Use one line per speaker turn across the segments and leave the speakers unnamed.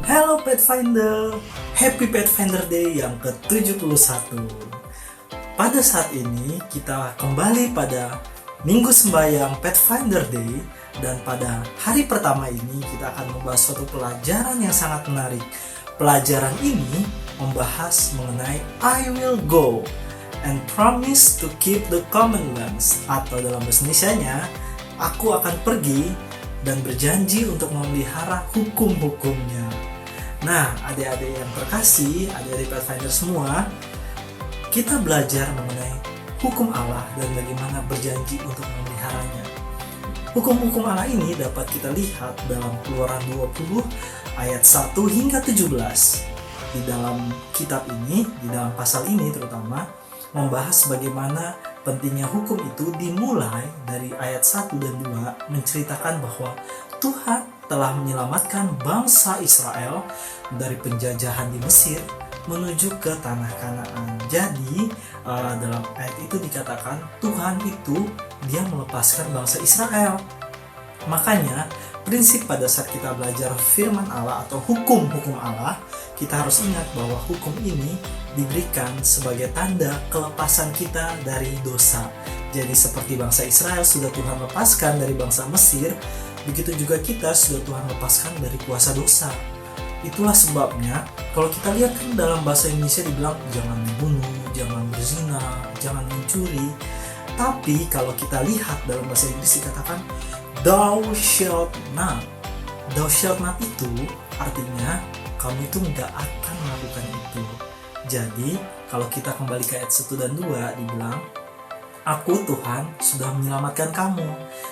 Hello Pathfinder, Happy Pathfinder Day yang ke-71. Pada saat ini kita kembali pada Minggu Sembahyang Pathfinder Day. Dan pada hari pertama ini kita akan membahas suatu pelajaran yang sangat menarik. Pelajaran ini membahas mengenai I will go and promise to keep the commandments, atau dalam bahasa Indonesianya, aku akan pergi dan berjanji untuk memelihara hukum-hukumnya. Nah, adik-adik yang terkasih, adik-adik Pathfinder semua, kita belajar mengenai hukum Allah dan bagaimana berjanji untuk memeliharanya. Hukum-hukum Allah ini dapat kita lihat dalam Keluaran 20 ayat 1 hingga 17. Di dalam kitab ini, di dalam pasal ini terutama, membahas bagaimana pentingnya hukum itu dimulai dari ayat 1 dan 2 menceritakan bahwa Tuhan telah menyelamatkan bangsa Israel dari penjajahan di Mesir menuju ke tanah Kanaan. Jadi dalam ayat itu dikatakan Tuhan itu dia melepaskan bangsa Israel. Makanya prinsip pada saat kita belajar firman Allah atau hukum-hukum Allah, kita harus ingat bahwa hukum ini diberikan sebagai tanda kelepasan kita dari dosa. Jadi seperti bangsa Israel sudah Tuhan lepaskan dari bangsa Mesir, begitu juga kita sudah Tuhan lepaskan dari kuasa dosa. Itulah sebabnya kalau kita lihat kan dalam bahasa Indonesia dibilang jangan membunuh, jangan berzina, jangan mencuri. Tapi kalau kita lihat dalam bahasa Inggris dikatakan thou shalt not. Thou shalt not itu artinya kamu itu nggak akan melakukan itu. Jadi kalau kita kembali ke ayat 1 dan 2 dibilang, aku Tuhan sudah menyelamatkan kamu.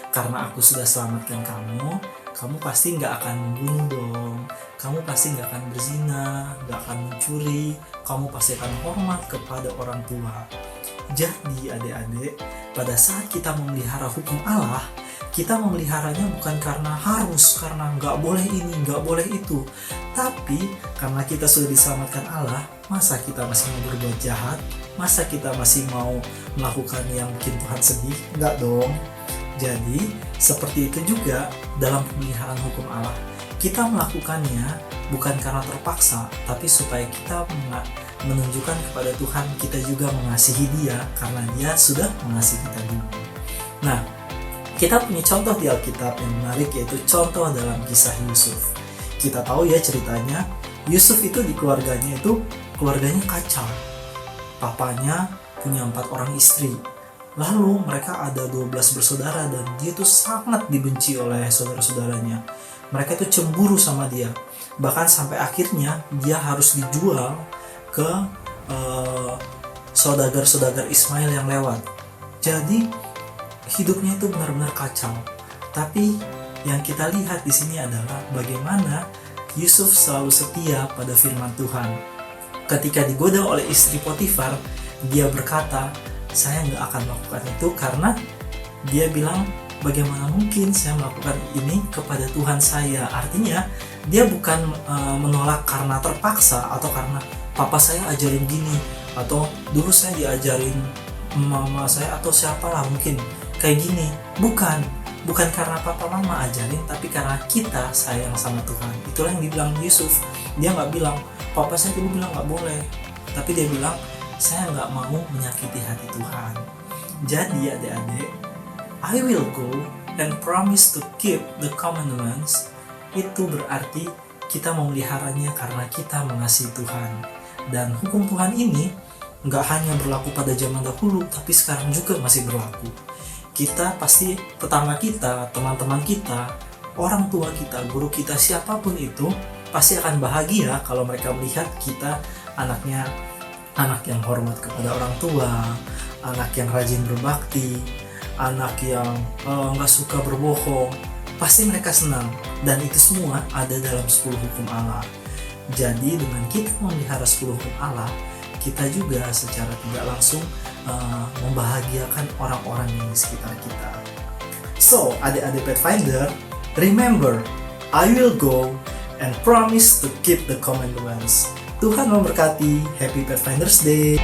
Karena aku sudah selamatkan kamu, kamu pasti nggak akan membunuh dong. Kamu pasti nggak akan berzina, nggak akan mencuri. Kamu pasti akan hormat kepada orang tua. Jadi adik-adik, pada saat kita memelihara hukum Allah, kita memeliharanya bukan karena harus, karena nggak boleh ini, nggak boleh itu. Tapi karena kita sudah diselamatkan Allah, masa kita masih mau berbuat jahat? Masa kita masih mau melakukan yang bikin Tuhan sedih? Nggak dong. Jadi seperti itu juga dalam pemeliharaan hukum Allah. Kita melakukannya bukan karena terpaksa, tapi supaya kita menunjukkan kepada Tuhan kita juga mengasihi Dia karena Dia sudah mengasihi kita dulu. Nah, kita punya contoh di Alkitab yang menarik, yaitu contoh dalam kisah Yusuf. Kita tahu ya ceritanya, Yusuf itu di keluarganya kacau. Papanya punya 4 orang istri. Lalu mereka ada 12 bersaudara dan dia itu sangat dibenci oleh saudara-saudaranya. Mereka itu cemburu sama dia. Bahkan sampai akhirnya dia harus dijual ke saudagar-saudagar Ismail yang lewat. Jadi hidupnya itu benar-benar kacau. Tapi yang kita lihat di sini adalah bagaimana Yusuf selalu setia pada firman Tuhan. Ketika digoda oleh istri Potifar, dia berkata, saya nggak akan melakukan itu karena dia bilang, bagaimana mungkin saya melakukan ini kepada Tuhan saya. Artinya dia bukan menolak karena terpaksa atau karena papa saya ajarin gini, atau dulu saya diajarin mama saya atau siapalah mungkin kayak gini. Bukan karena papa mama ajarin, tapi karena kita sayang sama Tuhan. Itulah yang dibilang Yusuf. Dia nggak bilang, papa saya dulu bilang nggak boleh, tapi dia bilang, saya nggak mau menyakiti hati Tuhan. Jadi adik-adik, I will go and promise to keep the commandments. Itu berarti kita memeliharanya karena kita mengasihi Tuhan. Dan hukum Tuhan ini nggak hanya berlaku pada zaman dahulu, tapi sekarang juga masih berlaku. Kita pasti, tetangga kita, teman-teman kita, orang tua kita, guru kita, siapapun itu pasti akan bahagia kalau mereka melihat kita anak yang hormat kepada orang tua, anak yang rajin berbakti, anak yang nggak suka berbohong. Pasti mereka senang, dan itu semua ada dalam 10 hukum Allah. Jadi dengan kita memelihara 10 hukum Allah, kita juga secara tidak langsung membahagiakan orang-orang yang di sekitar kita. So, adik-adik Pathfinder, remember, I will go and promise to keep the commandments. Tuhan memberkati. Happy Pathfinders Day.